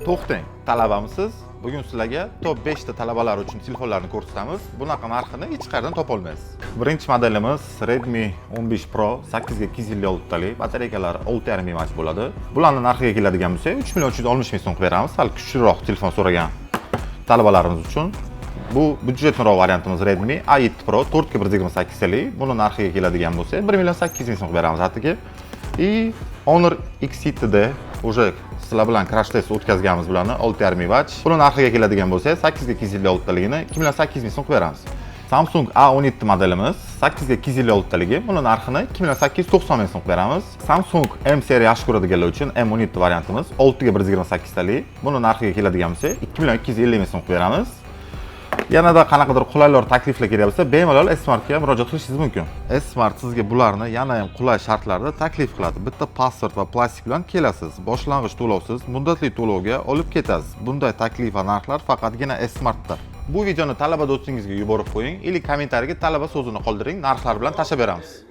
To'xtang, talabamisiz? Bugun sizlarga top 5 ta talabalar uchun telefonlarni ko'rsatamiz. Bunaqa narxini hech qayerdan topa olmaysiz. Birinchi modelimiz Redmi 15 Pro 8 ga 256 talik, batareykalari 6,5 mAh bo'ladi. Bularning narxiga keladigan bo'lsak, 3,360,000 so'm beramiz. Sal kuchliroq telefon so'ragan talabalarimiz uchun. Bu byudjetliroq variantimiz Redmi A7 Pro 4 ga 128 talik. Buni narxiga keladigan bo'lsak, 1,800,000 so'm beramiz atigi. Honor X7D уже sizlar bilan crash test o'tkazganmiz bularni 6,5 mAh. Buni narxiga keladigan bo'lsa, 8 ga 256 taligini 2,800,000 so'm beramiz. Samsung A17 modelimiz 8 ga 256 taligi. Buni narxini 2,890,000 so'm beramiz. Samsung M seriya yaxshi ko'radiganlar uchun M17 variantimiz 6 ga 128 talik. Buni narxiga keladigan bo'lsa, 2,250,000 so'm beramiz. Yanada qanaqadir qulaylar takliflar kelyapsa, bemalol S-Smartga murojaat qilishingiz mumkin. S-Smart sizga bularni yana ham qulay shartlarda taklif qiladi. Bitta pasport va plastik bilan kelasiz. Boshlang'ich to'lovsiz, muddatli to'lovga olib ketasiz. Bunday taklif va narxlar faqatgina S-Smartda. Bu videoni talaba do'stingizga yuborib qo'ying, ili kommentariyaga talaba so'zini qoldiring, narxlar bilan tashlab beramiz.